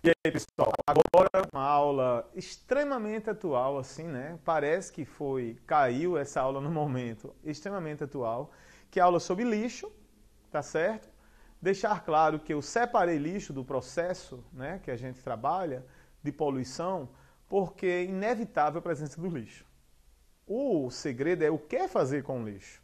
E aí, pessoal, agora uma aula extremamente atual, assim, né? Parece que caiu essa aula no momento extremamente atual, que é a aula sobre lixo, tá certo? Deixar claro que eu separei lixo do processo, né, que a gente trabalha, de poluição, porque é inevitável a presença do lixo. O segredo é o que fazer com o lixo.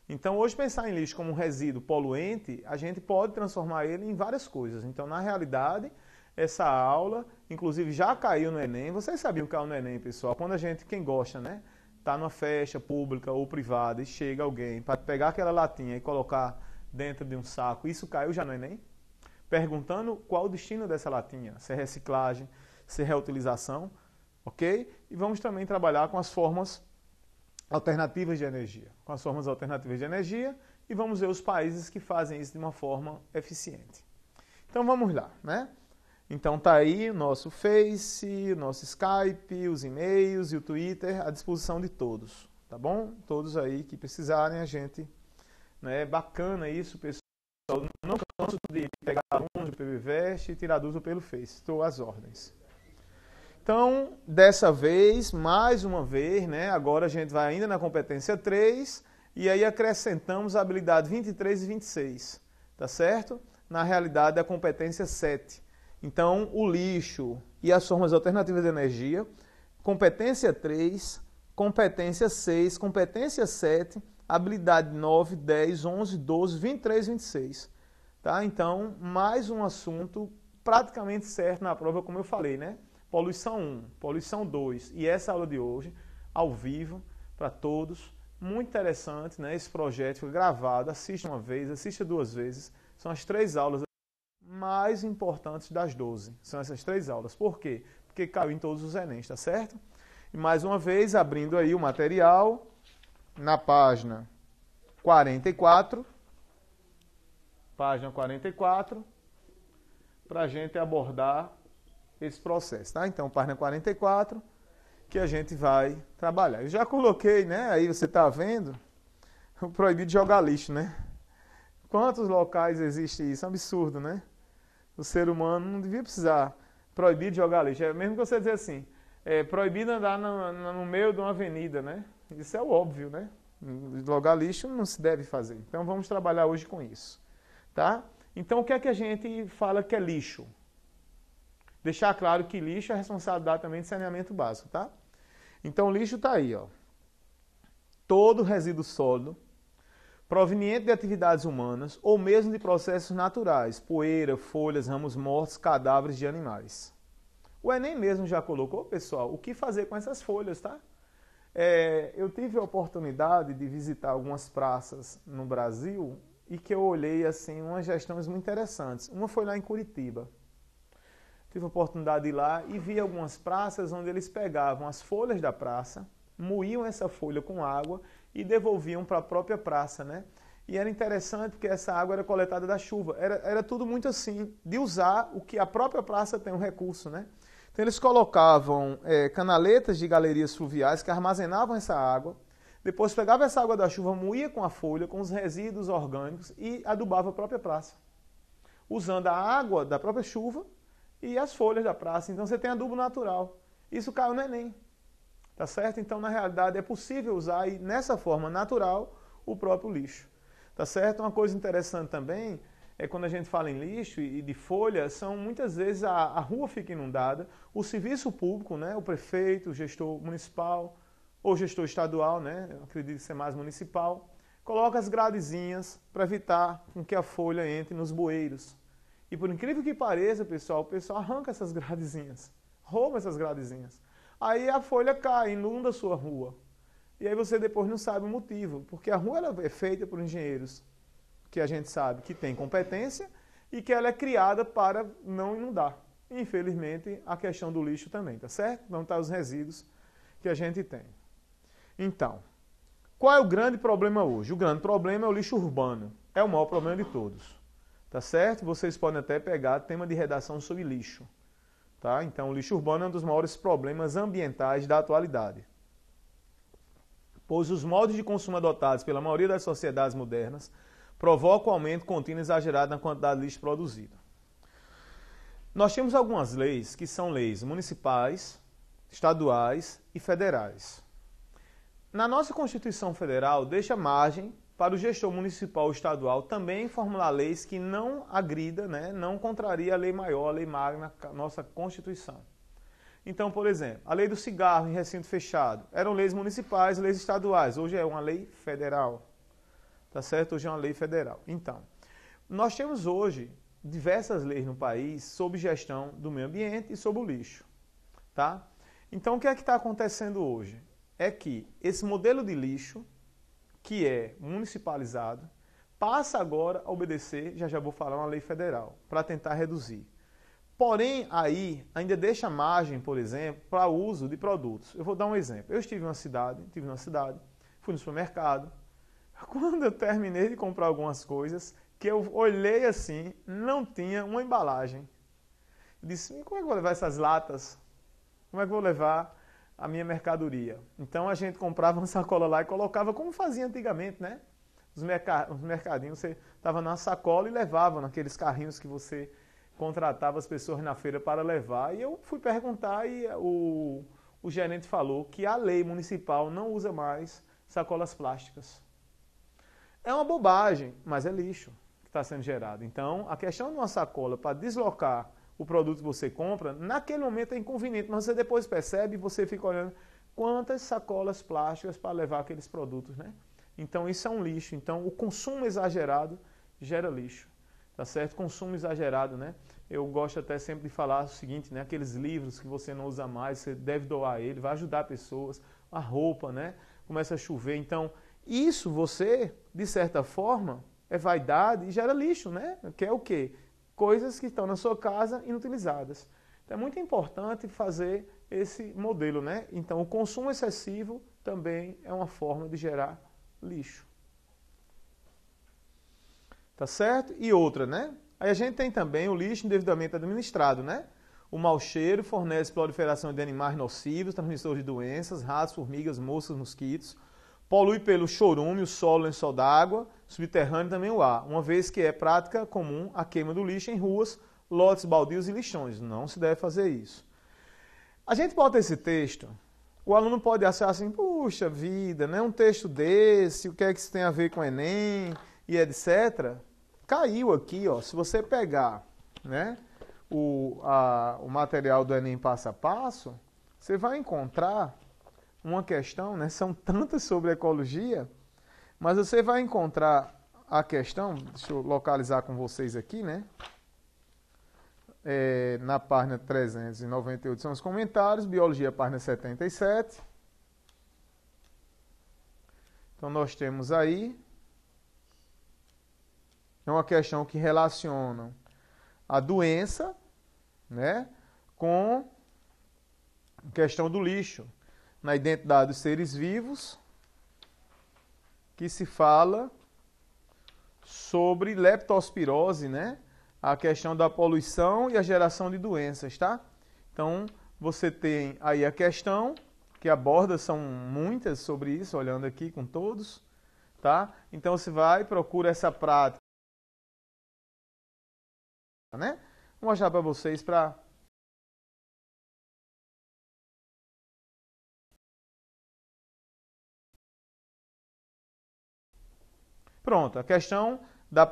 Então, hoje, pensar em lixo como um resíduo poluente, a gente pode transformar ele em várias coisas. Então, na realidade, essa aula, inclusive, já caiu no Enem. Vocês sabiam que caiu no Enem, pessoal? Quando a gente, quem gosta, né, tá numa festa pública ou privada e chega alguém para pegar aquela latinha e colocar dentro de um saco, isso caiu já no Enem? Perguntando qual o destino dessa latinha, se é reciclagem, se é reutilização, ok? E vamos também trabalhar com as formas alternativas de energia, com as formas alternativas de energia, e vamos ver os países que fazem isso de uma forma eficiente. Então vamos lá, né? Então tá aí o nosso Face, o nosso Skype, os e-mails e o Twitter à disposição de todos, tá bom? Todos aí que precisarem, a gente, né? Bacana isso, pessoal. Não canso de pegar alunos do PBVest e tirar dúvida pelo Face, estou às ordens. Então, dessa vez, mais uma vez, né, agora a gente vai ainda na competência 3 e aí acrescentamos a habilidade 23 e 26, tá certo? Na realidade, a competência 7. Então, o lixo e as formas alternativas de energia, competência 3, competência 6, competência 7, habilidade 9, 10, 11, 12, 23 e 26. Tá? Então, mais um assunto praticamente certo na prova, como eu falei, né? Poluição 1, poluição 2 e essa aula de hoje, ao vivo, para todos. Muito interessante, né? Esse projeto foi gravado, assista uma vez, assista duas vezes. São as 3 aulas mais importantes das 12. São essas 3 aulas. Por quê? Porque caiu em todos os Enems, tá certo? E mais uma vez, abrindo aí o material, na página 44, para a gente abordar esse processo, tá? Então, página 44, que a gente vai trabalhar. Eu já coloquei, né? Aí você está vendo o proibido de jogar lixo, né? Quantos locais existe isso? É um absurdo, né? O ser humano não devia precisar proibir de jogar lixo. É mesmo que você dizer assim, é proibido andar no meio de uma avenida, né? Isso é o óbvio, né? Jogar lixo não se deve fazer. Então, vamos trabalhar hoje com isso, tá? Então, o que é que a gente fala que é lixo? Deixar claro que lixo é responsabilidade também de saneamento básico, tá? Então, o lixo está aí, ó. Todo resíduo sólido, proveniente de atividades humanas ou mesmo de processos naturais, poeira, folhas, ramos mortos, cadáveres de animais. O Enem mesmo já colocou, pessoal, o que fazer com essas folhas, tá? Eu tive a oportunidade de visitar algumas praças no Brasil e que eu olhei, assim, umas gestões muito interessantes. Uma foi lá em Curitiba. Tive a oportunidade de ir lá e vi algumas praças onde eles pegavam as folhas da praça, moíam essa folha com água e devolviam para a própria praça, né? E era interessante porque essa água era coletada da chuva. Era tudo muito assim, de usar o que a própria praça tem, um recurso, né? Então eles colocavam canaletas de galerias fluviais que armazenavam essa água, depois pegava essa água da chuva, moía com a folha, com os resíduos orgânicos e adubava a própria praça, usando a água da própria chuva e as folhas da praça. Então você tem adubo natural. Isso caiu no Enem. Tá certo? Então, na realidade, é possível usar aí, nessa forma natural, o próprio lixo. Tá certo? Uma coisa interessante também é quando a gente fala em lixo e de folha, são muitas vezes a rua fica inundada, o serviço público, né, o prefeito, o gestor municipal ou gestor estadual, né, eu acredito ser mais municipal, coloca as gradezinhas para evitar com que a folha entre nos bueiros. E por incrível que pareça, pessoal, o pessoal arranca essas gradezinhas, rouba essas gradezinhas. Aí a folha cai, inunda a sua rua. E aí você depois não sabe o motivo, porque a rua ela é feita por engenheiros, que a gente sabe que tem competência e que ela é criada para não inundar. Infelizmente, a questão do lixo também, tá certo? Vão estar os resíduos que a gente tem. Então, qual é o grande problema hoje? O grande problema é o lixo urbano. É o maior problema de todos. Tá certo? Vocês podem até pegar tema de redação sobre lixo. Tá? Então, o lixo urbano é um dos maiores problemas ambientais da atualidade. Pois os modos de consumo adotados pela maioria das sociedades modernas provocam o aumento contínuo e exagerado na quantidade de lixo produzido. Nós temos algumas leis que são leis municipais, estaduais e federais. Na nossa Constituição Federal, deixa margem para o gestor municipal ou estadual também formular leis que não agrida, né, não contraria a lei maior, a lei magna, a nossa Constituição. Então, por exemplo, a lei do cigarro em recinto fechado eram leis municipais, leis estaduais. Hoje é uma lei federal. Tá certo? Hoje é uma lei federal. Então, nós temos hoje diversas leis no país sobre gestão do meio ambiente e sobre o lixo. Tá? Então, o que é que está acontecendo hoje? É que esse modelo de lixo, que é municipalizado, passa agora a obedecer, já vou falar, uma lei federal, para tentar reduzir. Porém, aí ainda deixa margem, por exemplo, para uso de produtos. Eu vou dar um exemplo. Eu estive numa cidade, fui no supermercado. Quando eu terminei de comprar algumas coisas, que eu olhei assim, não tinha uma embalagem. Eu disse, como é que eu vou levar essas latas? Como é que eu vou levar a minha mercadoria? Então a gente comprava uma sacola lá e colocava como fazia antigamente, né? Os mercadinhos, você estava na sacola e levava naqueles carrinhos que você contratava as pessoas na feira para levar. E eu fui perguntar e o gerente falou que a lei municipal não usa mais sacolas plásticas. É uma bobagem, mas é lixo que está sendo gerado. Então, a questão de uma sacola para deslocar o produto que você compra, naquele momento é inconveniente, mas você depois percebe e você fica olhando quantas sacolas plásticas para levar aqueles produtos, né? Então, isso é um lixo. Então, o consumo exagerado gera lixo. Tá certo? Consumo exagerado, né? Eu gosto até sempre de falar o seguinte, né? Aqueles livros que você não usa mais, você deve doar ele, vai ajudar pessoas. A roupa, né? Começa a chover. Então, isso você, de certa forma, é vaidade e gera lixo, né? Que é o quê? Coisas que estão na sua casa inutilizadas. Então, é muito importante fazer esse modelo, né? Então, o consumo excessivo também é uma forma de gerar lixo. Tá certo? E outra, né? Aí a gente tem também o lixo indevidamente administrado, né? O mau cheiro fornece proliferação de animais nocivos, transmissores de doenças, ratos, formigas, moscas, mosquitos. Polui pelo chorume, o solo, o lençol d'água, subterrâneo e também o ar, uma vez que é prática comum a queima do lixo em ruas, lotes baldios e lixões. Não se deve fazer isso. A gente bota esse texto, o aluno pode achar assim, puxa vida, né? Um texto desse, o que é que isso tem a ver com o Enem e etc., caiu aqui, ó. Se você pegar, né, o material do Enem passo a passo, você vai encontrar uma questão, né? São tantas sobre ecologia, mas você vai encontrar a questão, deixa eu localizar com vocês aqui, né? Na página 398 são os comentários, biologia, página 77. Então nós temos aí é uma questão que relaciona a doença, né, com a questão do lixo na identidade dos seres vivos, que se fala sobre leptospirose, né, a questão da poluição e a geração de doenças, tá? Então, você tem aí a questão que aborda, são muitas sobre isso, olhando aqui com todos, tá? Então, você vai, procura essa prática, né? Vou mostrar para vocês para pronto, a questão da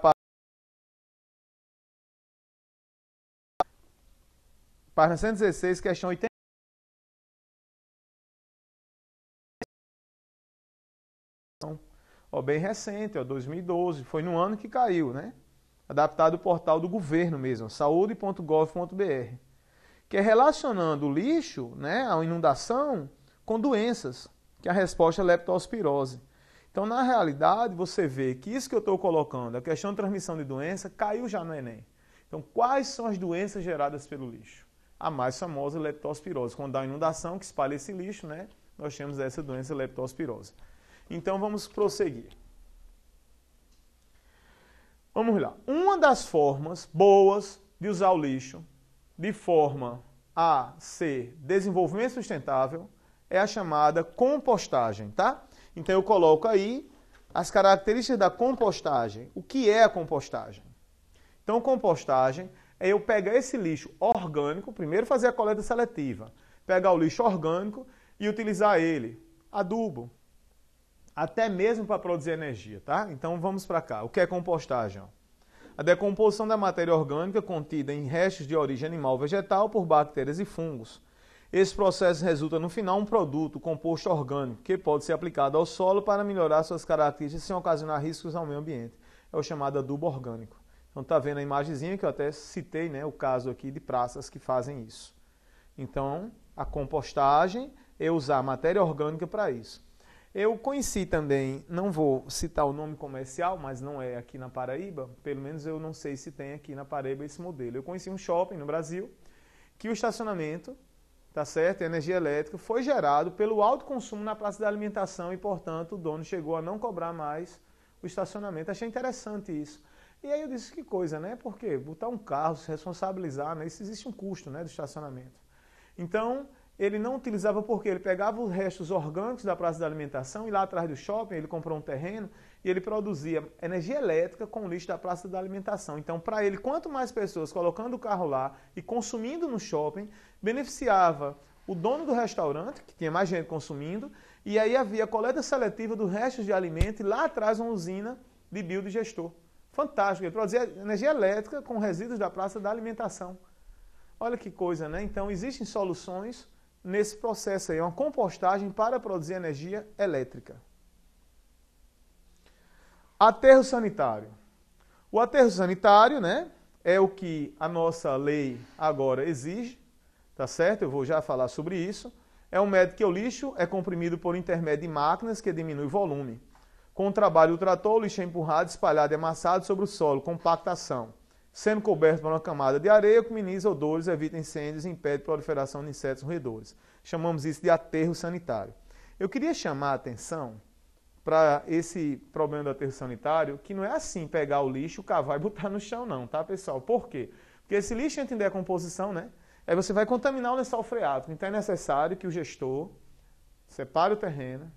página 116, questão 80. Ó, bem recente, ó, 2012, foi no ano que caiu, né? Adaptado ao portal do governo mesmo, saúde.gov.br, que é relacionando o lixo, né, a inundação, com doenças, que é a resposta é leptospirose. Então, na realidade, você vê que isso que eu estou colocando, a questão de transmissão de doença, caiu já no Enem. Então, quais são as doenças geradas pelo lixo? A mais famosa, leptospirose. Quando dá uma inundação que espalha esse lixo, né, nós temos essa doença, leptospirose. Então, vamos prosseguir. Vamos lá. Uma das formas boas de usar o lixo de forma a ser desenvolvimento sustentável é a chamada compostagem, tá? Então eu coloco aí as características da compostagem. O que é a compostagem? Então, compostagem é eu pegar esse lixo orgânico, primeiro fazer a coleta seletiva, pegar o lixo orgânico e utilizar ele, adubo, até mesmo para produzir energia, tá? Então vamos para cá. O que é compostagem? A decomposição da matéria orgânica contida em restos de origem animal ou vegetal por bactérias e fungos. Esse processo resulta no final um produto, composto orgânico, que pode ser aplicado ao solo para melhorar suas características sem ocasionar riscos ao meio ambiente. É o chamado adubo orgânico. Então está vendo a imagenzinha que eu até citei, né, o caso aqui de praças que fazem isso. Então, a compostagem é usar matéria orgânica para isso. Eu conheci também, não vou citar o nome comercial, mas não é aqui na Paraíba, pelo menos eu não sei se tem aqui na Paraíba esse modelo. Eu conheci um shopping no Brasil que o estacionamento, tá certo, a energia elétrica foi gerado pelo alto consumo na praça da alimentação e, portanto, o dono chegou a não cobrar mais o estacionamento. Achei interessante isso. E aí eu disse, que coisa, né? Porque botar um carro, se responsabilizar, né? Isso existe um custo, né, do estacionamento. Então, ele não utilizava porque ele pegava os restos orgânicos da praça da alimentação e lá atrás do shopping ele comprou um terreno e ele produzia energia elétrica com o lixo da praça da alimentação. Então, para ele, quanto mais pessoas colocando o carro lá e consumindo no shopping, beneficiava o dono do restaurante, que tinha mais gente consumindo, e aí havia coleta seletiva dos restos de alimento e lá atrás uma usina de biodigestor. Fantástico, ele produzia energia elétrica com resíduos da praça da alimentação. Olha que coisa, né? Então, existem soluções nesse processo aí, uma compostagem para produzir energia elétrica. Aterro sanitário. O aterro sanitário, né, é o que a nossa lei agora exige, tá certo? Eu vou já falar sobre isso. É um método que o lixo é comprimido por intermédio de máquinas que diminui o volume. Com o trabalho do trator, o lixo é empurrado, espalhado e amassado sobre o solo, compactação. Sendo coberto por uma camada de areia que minimiza odores, evita incêndios e impede a proliferação de insetos roedores. Chamamos isso de aterro sanitário. Eu queria chamar a atenção para esse problema do aterro sanitário, que não é assim pegar o lixo, cavar e botar no chão não, tá, pessoal? Por quê? Porque esse lixo entra em decomposição, né? Aí você vai contaminar o lençol freático. Então é necessário que o gestor separe o terreno,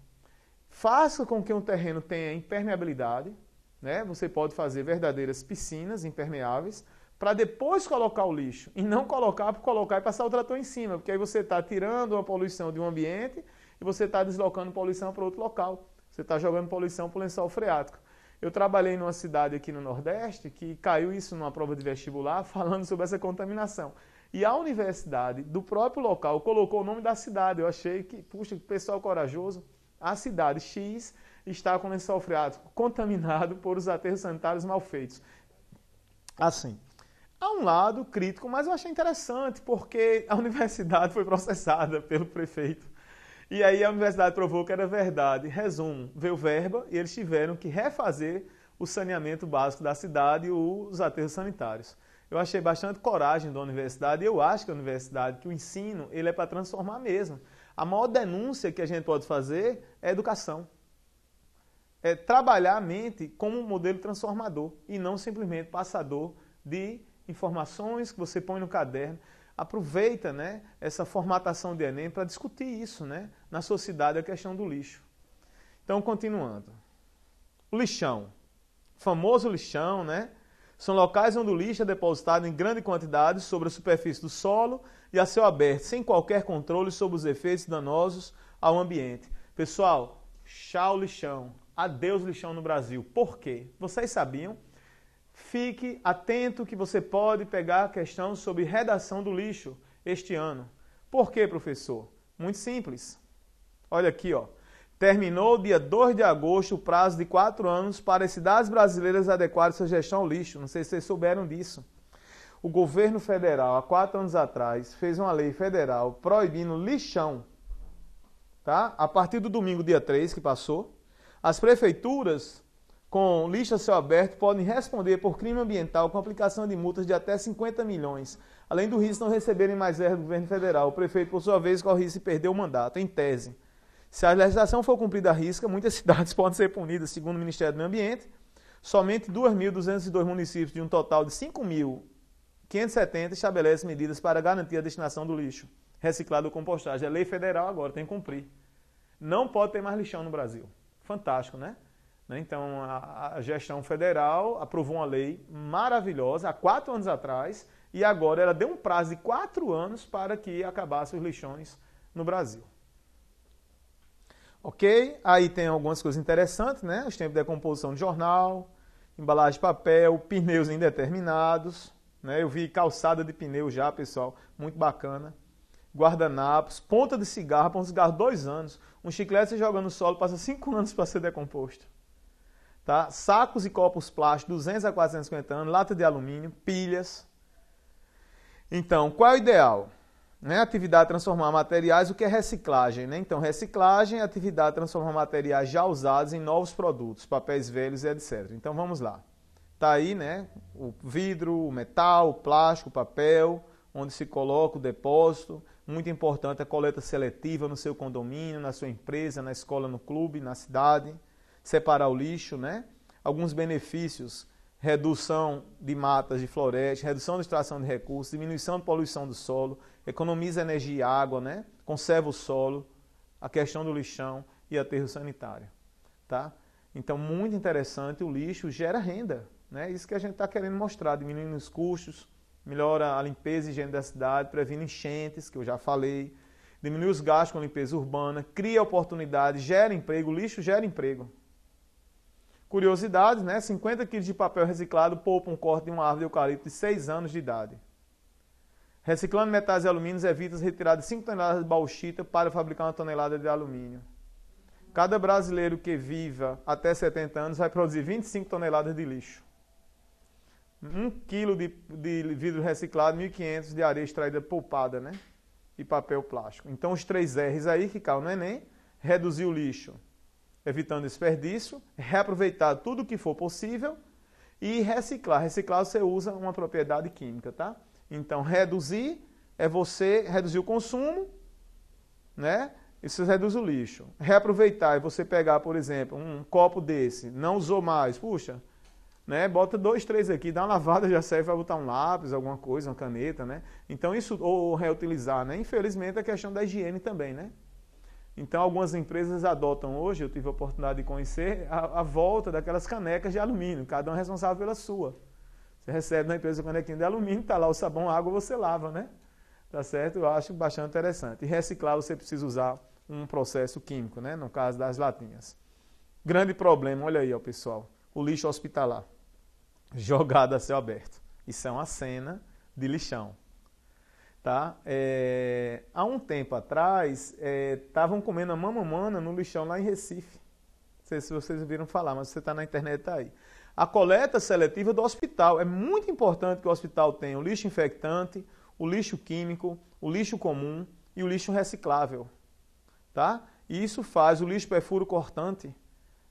faça com que o terreno tenha impermeabilidade, né? Você pode fazer verdadeiras piscinas impermeáveis para depois colocar o lixo e não colocar por colocar e passar o trator em cima, porque aí você está tirando uma poluição de um ambiente e você está deslocando poluição para outro local. Você está jogando poluição para o lençol freático. Eu trabalhei numa cidade aqui no Nordeste que caiu isso numa prova de vestibular falando sobre essa contaminação. E a universidade do próprio local colocou o nome da cidade. Eu achei que, puxa, que pessoal corajoso. A cidade X está com o lençol freático contaminado por os aterros sanitários mal feitos. Assim, há um lado crítico, mas eu achei interessante, porque a universidade foi processada pelo prefeito. E aí a universidade provou que era verdade. Resumo, veio verba e eles tiveram que refazer o saneamento básico da cidade e os aterros sanitários. Eu achei bastante coragem da universidade e eu acho que a universidade, que o ensino, ele é para transformar mesmo. A maior denúncia que a gente pode fazer é educação. É trabalhar a mente como um modelo transformador e não simplesmente passador de informações que você põe no caderno. Aproveita, né, essa formatação de Enem para discutir isso, né, na sociedade, a questão do lixo. Então, continuando. O lixão. O famoso lixão, né, são locais onde o lixo é depositado em grande quantidade sobre a superfície do solo e a céu aberto, sem qualquer controle sobre os efeitos danosos ao ambiente. Pessoal, tchau lixão. Adeus lixão no Brasil. Por quê? Vocês sabiam? Fique atento que você pode pegar a questão sobre redação do lixo este ano. Por quê, professor? Muito simples. Olha aqui, ó. Terminou dia 2 de agosto o prazo de 4 anos para as cidades brasileiras adequarem sua gestão ao lixo. Não sei se vocês souberam disso. O governo federal, há 4 anos atrás, fez uma lei federal proibindo lixão. Tá? A partir do domingo, dia 3, que passou, as prefeituras com lixo a céu aberto podem responder por crime ambiental com aplicação de multas de até 50 milhões. Além do risco de não receberem mais verba do governo federal, o prefeito, por sua vez, corre risco de perder o mandato, em tese. Se a legislação for cumprida à risca, muitas cidades podem ser punidas, segundo o Ministério do Meio Ambiente. Somente 2.202 municípios de um total de 5.570 estabelecem medidas para garantir a destinação do lixo reciclado ou compostagem. É lei federal agora, tem que cumprir. Não pode ter mais lixão no Brasil. Fantástico, né? né? Então, a gestão federal aprovou uma lei maravilhosa há 4 anos atrás e agora ela deu um prazo de 4 anos para que acabasse os lixões no Brasil. Ok? Aí tem algumas coisas interessantes, né? Os tempos de decomposição de jornal, embalagem de papel, pneus indeterminados, né? Eu vi calçada de pneu já, pessoal, muito bacana. Guardanapos, ponta de cigarro 2 anos. Um chiclete você joga no solo, passa 5 anos para ser decomposto. Tá? Sacos e copos plásticos, 200 a 450 anos, lata de alumínio, pilhas. Então, qual é o ideal? Né? Atividade de transformar materiais, o que é reciclagem? Né? Então, reciclagem é a atividade de transformar materiais já usados em novos produtos, papéis velhos e etc. Então, vamos lá. Está aí, né? O vidro, o metal, o plástico, o papel, onde se coloca o depósito. Muito importante a coleta seletiva no seu condomínio, na sua empresa, na escola, no clube, na cidade. Separar o lixo, né? Alguns benefícios: redução de matas de floresta, redução de extração de recursos, diminuição de poluição do solo, economiza energia e água, né? Conserva o solo, a questão do lixão e aterro sanitário. Tá? Então, muito interessante, o lixo gera renda. Né? Isso que a gente está querendo mostrar, diminuindo os custos, melhora a limpeza e higiene da cidade, previne enchentes, que eu já falei, diminui os gastos com limpeza urbana, cria oportunidades, gera emprego, o lixo gera emprego. Curiosidades, né? 50 kg de papel reciclado poupa um corte de uma árvore de eucalipto de 6 anos de idade. Reciclando metais e alumínios evita a retirada de 5 toneladas de bauxita para fabricar 1 tonelada de alumínio. Cada brasileiro que viva até 70 anos vai produzir 25 toneladas de lixo. 1 quilo de vidro reciclado, 1.500 de areia extraída poupada, né? E papel plástico. Então, os 3 R's aí que caem no Enem: reduzir o lixo, evitando desperdício, reaproveitar tudo o que for possível e reciclar. Reciclar você usa uma propriedade química, tá? Então, reduzir é você reduzir o consumo, né? Isso reduz o lixo. Reaproveitar é você pegar, por exemplo, um copo desse, não usou mais, puxa, né? Bota 2, 3 aqui, dá uma lavada, já serve para botar um lápis, alguma coisa, uma caneta, né? Então, isso, ou reutilizar, né? Infelizmente, a questão da higiene também, né? Então, algumas empresas adotam hoje, eu tive a oportunidade de conhecer, a volta daquelas canecas de alumínio, cada um é responsável pela sua. Você recebe na empresa uma canequinha de alumínio, está lá o sabão, a água, você lava, né? Tá certo? Eu acho bastante interessante. E reciclar, você precisa usar um processo químico, né? No caso das latinhas. Grande problema, olha aí, ó, pessoal, o lixo hospitalar, jogado a céu aberto. Isso é uma cena de lixão. Tá? Há um tempo atrás, estavam comendo a mamamana no lixão lá em Recife. Não sei se vocês ouviram falar, mas você está na internet, tá aí. A coleta seletiva do hospital. É muito importante que o hospital tenha o lixo infectante, o lixo químico, o lixo comum e o lixo reciclável. Tá? E isso faz o lixo perfuro cortante,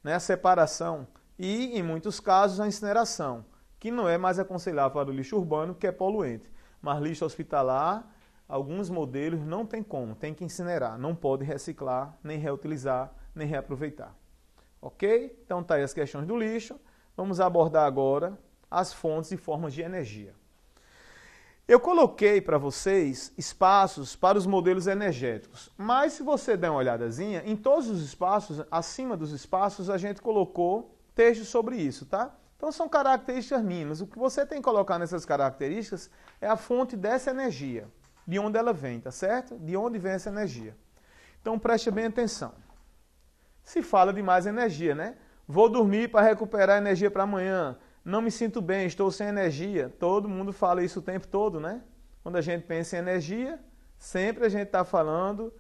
né, a separação e, em muitos casos, a incineração, que não é mais aconselhável para o lixo urbano, que é poluente. Mas lixo hospitalar, alguns modelos não tem como, tem que incinerar, não pode reciclar, nem reutilizar, nem reaproveitar. Ok? Então tá aí as questões do lixo. Vamos abordar agora as fontes e formas de energia. Eu coloquei para vocês espaços para os modelos energéticos, mas se você der uma olhadazinha, em todos os espaços, acima dos espaços, a gente colocou textos sobre isso, tá? Então são características mínimas. O que você tem que colocar nessas características é a fonte dessa energia, de onde ela vem, tá certo? De onde vem essa energia. Então preste bem atenção. Se fala de mais energia, né? Vou dormir para recuperar energia para amanhã. Não me sinto bem, estou sem energia. Todo mundo fala isso o tempo todo, né? Quando a gente pensa em energia, sempre a gente está falando,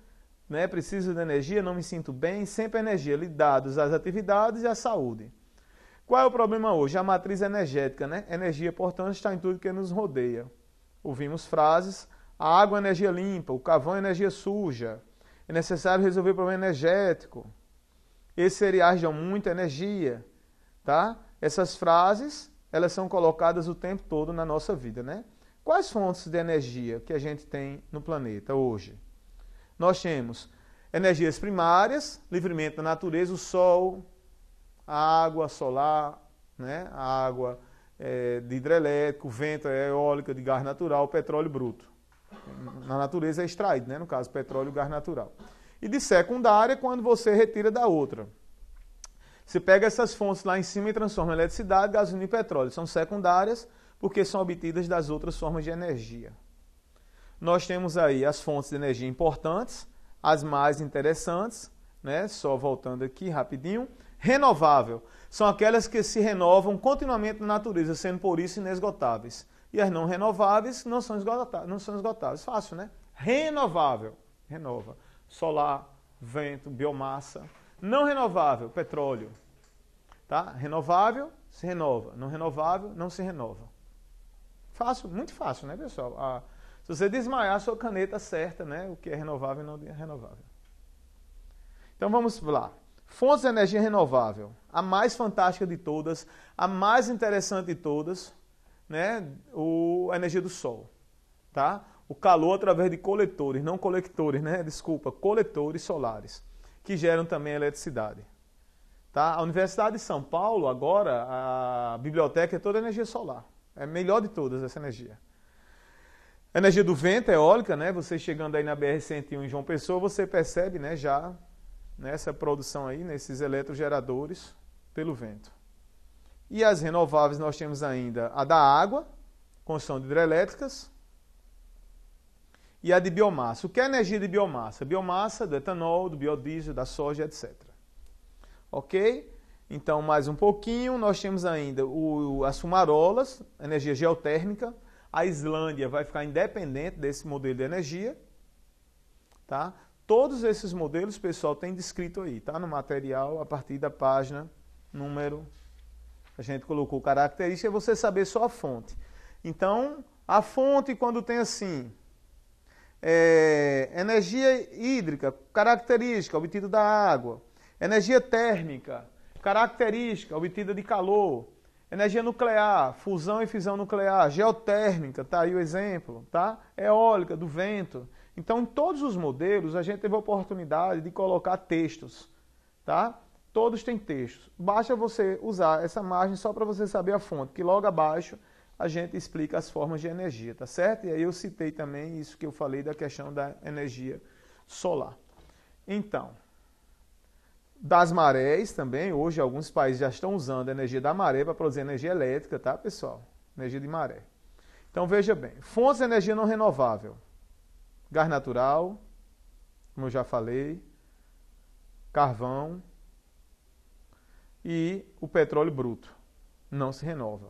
né? Preciso de energia, não me sinto bem. Sempre energia, ligados às atividades e à saúde. Qual é o problema hoje? A matriz energética, né? Energia, portanto, está em tudo que nos rodeia. Ouvimos frases: a água é energia limpa, o carvão é energia suja, é necessário resolver o problema energético, esses cereais dão muita energia, tá? Essas frases, elas são colocadas o tempo todo na nossa vida, né? Quais fontes de energia que a gente tem no planeta hoje? Nós temos energias primárias, livremente da natureza, o sol, a água solar, né? A água de hidrelétrico, o vento, a eólica, de gás natural, o petróleo bruto. Na natureza é extraído, né? No caso, petróleo e gás natural. E de secundária, quando você retira da outra. Você pega essas fontes lá em cima e transforma em eletricidade, gasolina e petróleo. São secundárias porque são obtidas das outras formas de energia. Nós temos aí as fontes de energia importantes, as mais interessantes, né? Só voltando aqui rapidinho. Renovável. São aquelas que se renovam continuamente na natureza, sendo por isso inesgotáveis. E as não renováveis não são esgotáveis. Fácil, né? Renovável. Renova. Solar, vento, biomassa. Não renovável, petróleo. Tá? Renovável, se renova. Não renovável, não se renova. Fácil, muito fácil, né, pessoal? Se você desmaiar, a sua caneta acerta, né? O que é renovável e não é renovável. Então vamos lá. Fontes de energia renovável. A mais fantástica de todas, a mais interessante de todas, né? A energia do sol. Tá? O calor através de coletores, não coletores, né? Desculpa, coletores solares, que geram também eletricidade. Tá? A Universidade de São Paulo, agora, a biblioteca é toda energia solar. É a melhor de todas essa energia. A energia do vento, eólica, né? Você chegando aí na BR-101 em João Pessoa, você percebe, né, já nessa produção aí, nesses eletrogeradores pelo vento. E as renováveis nós temos ainda a da água, construção de hidrelétricas, e a de biomassa. O que é energia de biomassa? Biomassa do etanol, do biodiesel, da soja, etc. Ok? Então, mais um pouquinho, nós temos ainda as fumarolas, energia geotérmica. A Islândia vai ficar independente desse modelo de energia. Tá? Todos esses modelos, pessoal, tem descrito aí, tá? No material, a partir da página, número, a gente colocou característica, é você saber só a fonte. Então, a fonte, quando tem assim, energia hídrica, característica, obtida da água. Energia térmica, característica, obtida de calor. Energia nuclear, fusão e fissão nuclear. Geotérmica, tá aí o exemplo, tá? Eólica, do vento. Então, em todos os modelos, a gente teve a oportunidade de colocar textos, tá? Todos têm textos. Basta você usar essa margem só para você saber a fonte, que logo abaixo a gente explica as formas de energia, tá certo? E aí eu citei também isso que eu falei da questão da energia solar. Então, das marés também, hoje alguns países já estão usando a energia da maré para produzir energia elétrica, tá, pessoal? Energia de maré. Então, veja bem, fontes de energia não renovável. Gás natural, como eu já falei, carvão e o petróleo bruto. Não se renova.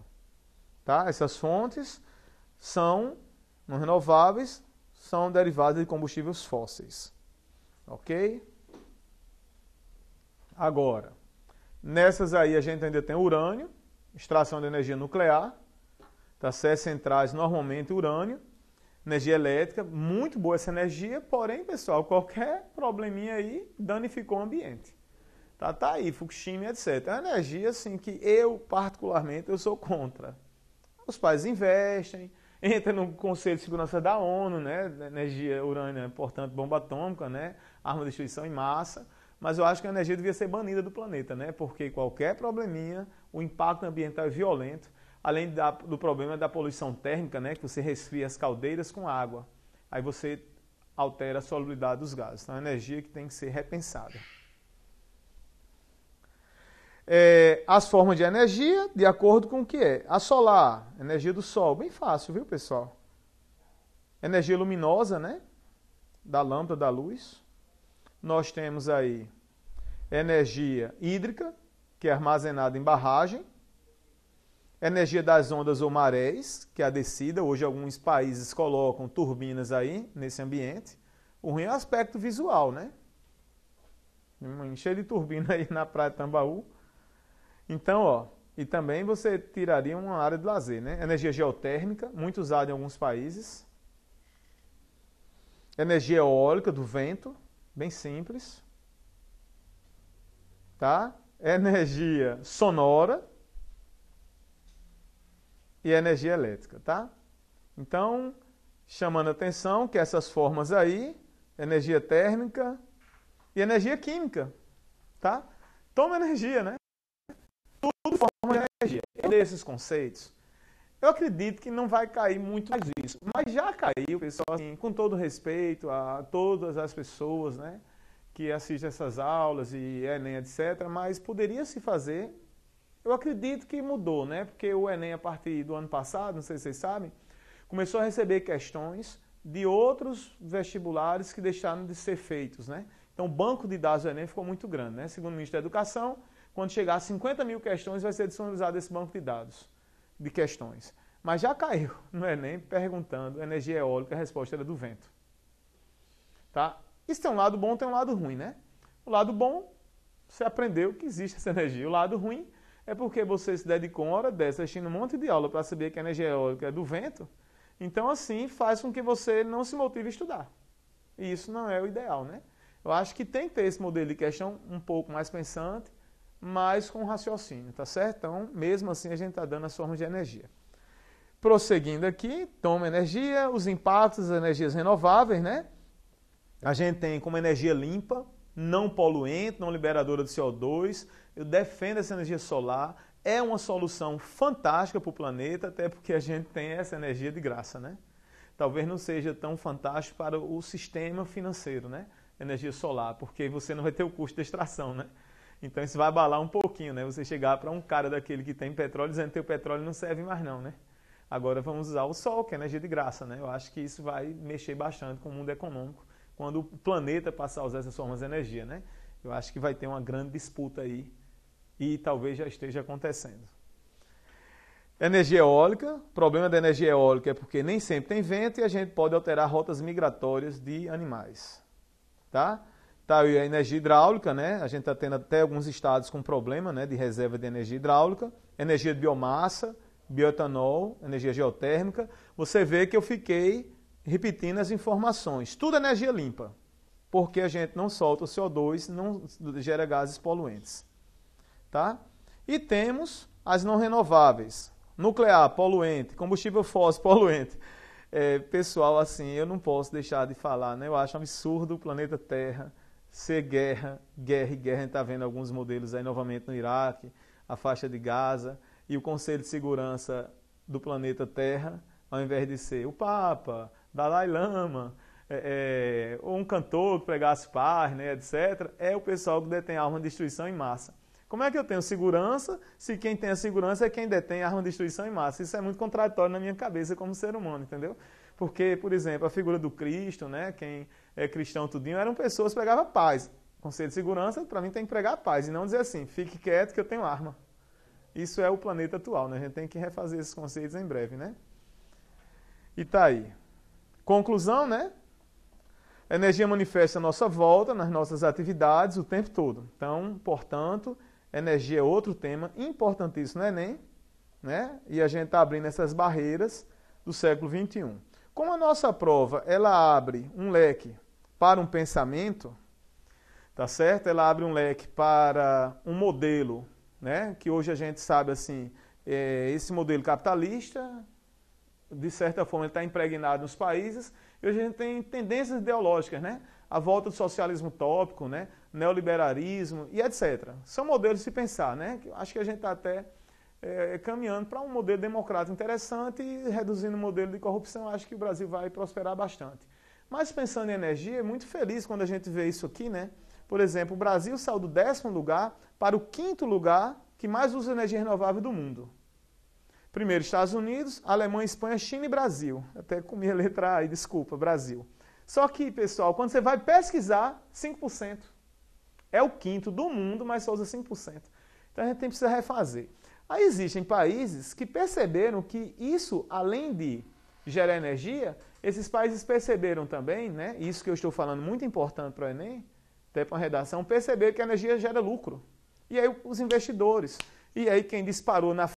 Tá? Essas fontes são não renováveis, são derivadas de combustíveis fósseis. Ok? Agora, nessas aí a gente ainda tem urânio, extração de energia nuclear, tá certo? Centrais normalmente urânio, energia elétrica, muito boa essa energia, porém, pessoal, qualquer probleminha aí danificou o ambiente. Tá aí, Fukushima, etc. É uma energia assim, que eu, particularmente, eu sou contra. Os países investem, entra no Conselho de Segurança da ONU, né? Energia urânio, portanto, bomba atômica, né? Arma de destruição em massa. Mas eu acho que a energia devia ser banida do planeta, né? Porque qualquer probleminha, o impacto ambiental é violento. Além do problema da poluição térmica, né, que você resfria as caldeiras com água. Aí você altera a solubilidade dos gases. Então, é uma energia que tem que ser repensada. As formas de energia, de acordo com o que é. A solar, energia do sol. Bem fácil, viu, pessoal? Energia luminosa, né? Da lâmpada, da luz. Nós temos aí energia hídrica, que é armazenada em barragem. Energia das ondas ou marés, que é a descida. Hoje alguns países colocam turbinas aí nesse ambiente. O ruim é o aspecto visual, né? Cheio de turbina aí na praia de Tambaú. Então, ó, e também você tiraria uma área de lazer, né? Energia geotérmica, muito usada em alguns países. Energia eólica do vento, bem simples. Tá? Energia sonora. E energia elétrica, tá? Então, chamando a atenção que essas formas aí, energia térmica e energia química, tá? Toma energia, né? Tudo forma de energia. Desses conceitos, eu acredito que não vai cair muito mais isso, mas já caiu, pessoal, assim, com todo respeito a todas as pessoas, né, que assiste essas aulas e Enem, etc., mas poderia se fazer. Eu acredito que mudou, né? Porque o Enem, a partir do ano passado, não sei se vocês sabem, começou a receber questões de outros vestibulares que deixaram de ser feitos, né? Então, o banco de dados do Enem ficou muito grande, né? Segundo o Ministério da Educação, quando chegar a 50 mil questões, vai ser disponibilizado esse banco de dados de questões. Mas já caiu no Enem perguntando energia eólica, a resposta era do vento. Tá? Isso tem um lado bom, tem um lado ruim, né? O lado bom, você aprendeu que existe essa energia. O lado ruim é porque você se dedicou uma hora dessa assistindo um monte de aula para saber que a energia eólica é do vento. Então, assim, faz com que você não se motive a estudar. E isso não é o ideal, né? Eu acho que tem que ter esse modelo de questão um pouco mais pensante, mas com raciocínio, tá certo? Então, mesmo assim, a gente está dando as formas de energia. Prosseguindo aqui, toma energia, os impactos das energias renováveis, né? A gente tem como energia limpa, não poluente, não liberadora de CO2. Eu defendo essa energia solar. É uma solução fantástica para o planeta, até porque a gente tem essa energia de graça, né? Talvez não seja tão fantástico para o sistema financeiro, né? Energia solar, porque você não vai ter o custo de extração, né? Então isso vai abalar um pouquinho, né? Você chegar para um cara daquele que tem petróleo dizendo que o petróleo não serve mais não, né? Agora vamos usar o sol, que é energia de graça, né? Eu acho que isso vai mexer bastante com o mundo econômico, quando o planeta passar a usar essas formas de energia, né? Eu acho que vai ter uma grande disputa aí e talvez já esteja acontecendo. Energia eólica, o problema da energia eólica é porque nem sempre tem vento e a gente pode alterar rotas migratórias de animais, tá? Tá aí a energia hidráulica, né? A gente está tendo até alguns estados com problema, né, de reserva de energia hidráulica, energia de biomassa, bioetanol, energia geotérmica. Você vê que eu fiquei repetindo as informações. Tudo energia limpa, porque a gente não solta o CO2, não gera gases poluentes. Tá? E temos as não renováveis. Nuclear, poluente. Combustível fóssil, poluente. Pessoal, assim, eu não posso deixar de falar, né? Eu acho um absurdo o planeta Terra ser guerra, guerra e guerra. A gente está vendo alguns modelos aí novamente no Iraque, a faixa de Gaza, e o Conselho de Segurança do planeta Terra, ao invés de ser o Papa, Dalai Lama, ou um cantor que pregasse paz, né, etc., é o pessoal que detém arma de destruição em massa. Como é que eu tenho segurança se quem tem a segurança é quem detém arma de destruição em massa? Isso é muito contraditório na minha cabeça como ser humano, entendeu? Porque, por exemplo, a figura do Cristo, né, quem é cristão tudinho, eram pessoas que pregavam paz. Conselho de segurança, para mim, tem que pregar paz e não dizer assim, fique quieto que eu tenho arma. Isso é o planeta atual, né? A gente tem que refazer esses conceitos em breve, né? E tá aí. Conclusão, né? A energia manifesta a nossa volta nas nossas atividades o tempo todo. Então, portanto, energia é outro tema importantíssimo no Enem, né? E a gente está abrindo essas barreiras do século XXI. Como a nossa prova, ela abre um leque para um pensamento, tá certo? Ela abre um leque para um modelo, né? Que hoje a gente sabe, assim, esse modelo capitalista, de certa forma, ele está impregnado nos países, e hoje a gente tem tendências ideológicas, né? A volta do socialismo utópico, né? Neoliberalismo e etc. São modelos de se pensar, né? Acho que a gente está até caminhando para um modelo democrático interessante e reduzindo o modelo de corrupção. Acho que o Brasil vai prosperar bastante. Mas pensando em energia, é muito feliz quando a gente vê isso aqui, né? Por exemplo, o Brasil saiu do 10º lugar para o 5º lugar que mais usa energia renovável do mundo. Primeiro, Estados Unidos, Alemanha, Espanha, China e Brasil. Até comi a letra A aí, desculpa, Brasil. Só que, pessoal, quando você vai pesquisar, 5%. É o 5º do mundo, mas só usa 5%. Então a gente precisa refazer. Aí existem países que perceberam que isso, além de gerar energia, esses países perceberam também, né? Isso que eu estou falando muito importante para o Enem, até para a redação, perceberam que a energia gera lucro. E aí os investidores. E aí quem disparou na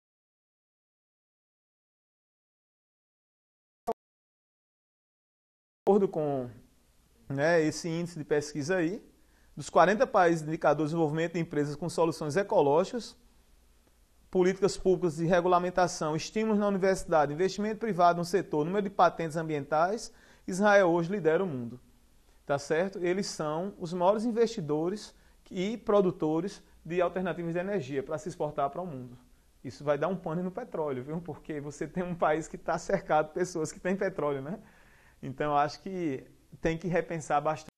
acordo com, né, esse índice de pesquisa aí, dos 40 países indicadores de desenvolvimento de empresas com soluções ecológicas, políticas públicas de regulamentação, estímulos na universidade, investimento privado no setor, número de patentes ambientais, Israel hoje lidera o mundo. Tá certo? Eles são os maiores investidores e produtores de alternativas de energia para se exportar para o mundo. Isso vai dar um pane no petróleo, viu? Porque você tem um país que está cercado de pessoas que têm petróleo, né? Então, eu acho que tem que repensar bastante.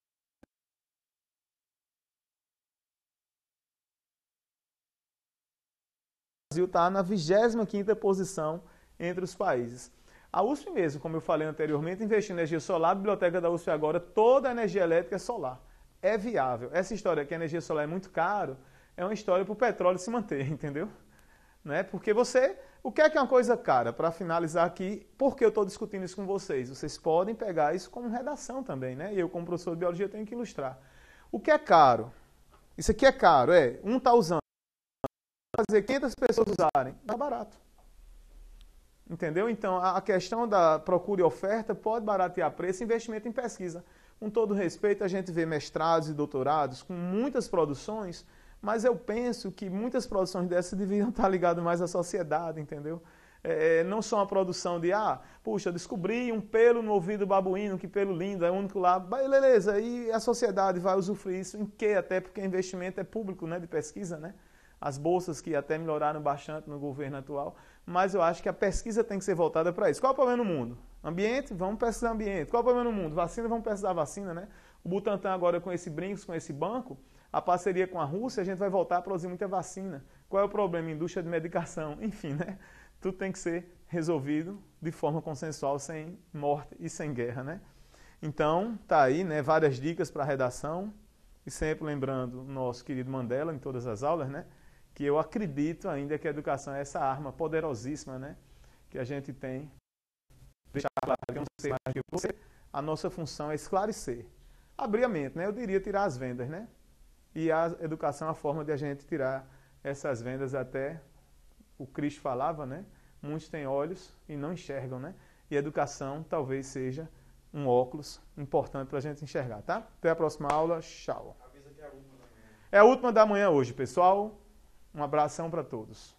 Brasil está na 25ª posição entre os países. A USP mesmo, como eu falei anteriormente, investiu em energia solar. A biblioteca da USP agora, toda a energia elétrica é solar. É viável. Essa história que a energia solar é muito caro, é uma história para o petróleo se manter, entendeu? Né? Porque você... O que é uma coisa cara? Para finalizar aqui, por que eu estou discutindo isso com vocês? Vocês podem pegar isso como redação também, né? E eu, como professor de biologia, tenho que ilustrar. O que é caro? Isso aqui é caro, um está usando. Fazer 500 pessoas usarem, dá barato. Entendeu? Então, a questão da procura e oferta pode baratear preço e investimento em pesquisa. Com todo respeito, a gente vê mestrados e doutorados com muitas produções, mas eu penso que muitas produções dessas deviam estar ligadas mais à sociedade, entendeu? Não só uma produção de, puxa, descobri um pelo no ouvido babuíno, que pelo lindo, é o único lá. Beleza, e a sociedade vai usufruir isso em quê? Até porque o investimento é público, né, de pesquisa, né? As bolsas que até melhoraram bastante no governo atual, mas eu acho que a pesquisa tem que ser voltada para isso. Qual é o problema no mundo? Ambiente? Vamos pesquisar ambiente. Qual é o problema no mundo? Vacina? Vamos pesquisar vacina, né? O Butantan agora com esse Brincos, com esse banco, a parceria com a Rússia, a gente vai voltar a produzir muita vacina. Qual é o problema? Indústria de medicação. Enfim, né? Tudo tem que ser resolvido de forma consensual, sem morte e sem guerra, né? Então, tá aí, né? Várias dicas para a redação. E sempre lembrando o nosso querido Mandela em todas as aulas, né? Que eu acredito ainda que a educação é essa arma poderosíssima, né? Que a gente tem. Deixar claro que eu não sei mais que você. A nossa função é esclarecer. Abrir a mente, né? Eu diria tirar as vendas, né? E a educação é a forma de a gente tirar essas vendas até... O Cristo falava, né? Muitos têm olhos e não enxergam, né? E a educação talvez seja um óculos importante para a gente enxergar, tá? Até a próxima aula. Tchau. Avisa que é a última da manhã. É a última da manhã hoje, pessoal. Um abração para todos.